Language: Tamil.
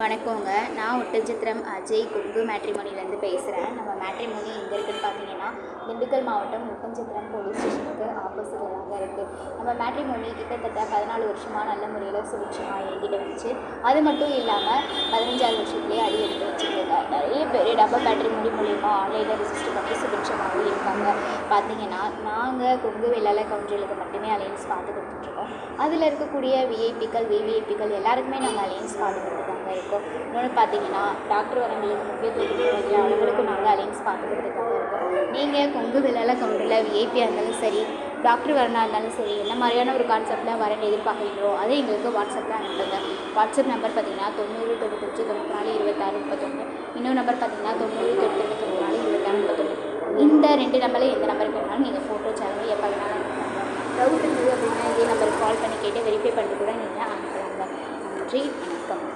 வணக்கங்க. நான் ஒட்டன்சத்திரம் அஜய் கொங்கு மேட்ரிமோனிலேருந்து பேசுகிறேன். நம்ம மேட்ரிமோனி எங்கே இருக்குதுன்னு பார்த்தீங்கன்னா, திண்டுக்கல் மாவட்டம் ஒட்டன்சத்திரம் போலீஸ் ஸ்டேஷனுக்கு ஆப்போசிட்டில் தாங்க இருக்குது. நம்ம மேட்ரிமோனி கிட்டத்தட்ட 14 வருஷமாக நல்ல முறையில் சுபிட்சமாக இயங்கிட்டு வந்துச்சு. அது மட்டும் இல்லாமல் 15வது வருஷத்துலேயே அடி எடுத்து வச்சுருக்காங்க. நிறைய பேர் டபுள் மேட்ரிமோனி மூலிமா ஆன்லைனில் ரிஜிஸ்டர் பண்ணி சுபிட்சமாகவே இருக்காங்க. பார்த்தீங்கன்னா, நாங்கள் கொங்கு வெள்ளாள கவுண்டர்களுக்கு மட்டுமே அலையன்ஸ் பார்த்து கொடுத்துட்ருக்கோம். அதில் இருக்கக்கூடிய விஐபிக்கள் விவிஐபிக்கள் எல்லாருக்குமே நாங்கள் அலையன்ஸ் பார்த்து கொடுத்துருக்காங்க இருக்கோம். இன்னொன்று பார்த்தீங்கன்னா, டாக்டர் வரங்களுக்கு முக்கியத்துவம் கொடுக்குறவங்க அவங்களுக்கும் நாங்கள் அலையன்ஸ் பார்த்து கொடுத்துருக்காங்க இருக்கோம். நீங்கள் கொங்கு வெள்ளாள கவுண்டரில் விஐபியாக இருந்தாலும் சரி, டாக்டர் வரனா இருந்தாலும் சரி, என்ன மாதிரியான ஒரு கான்செப்டில் வரேன்னு எதிர்பார்க்குறீங்களோ அதை எங்களுக்கு வாட்ஸ்அப்பில் அனுப்புங்க. வாட்ஸ்அப் நம்பர் பார்த்தீங்கன்னா 90 95 94 26 31. இன்னொரு நம்பர் பார்த்தீங்கன்னா 90 98 94 26 31. இந்த 2 நம்பரில் எந்த நம்பருக்கு வேணாலும் நீங்கள் ஃபோட்டோ சேனல் எப்போ வேணாலும் அனுப்புங்க. டவுட் இருக்குது அப்படின்னா இதே நம்பருக்கு கால் பண்ணி கேட்டு வெரிஃபை பண்ணி கூட நீங்கள் அனுப்பலாங்க. நன்றி, வணக்கம்.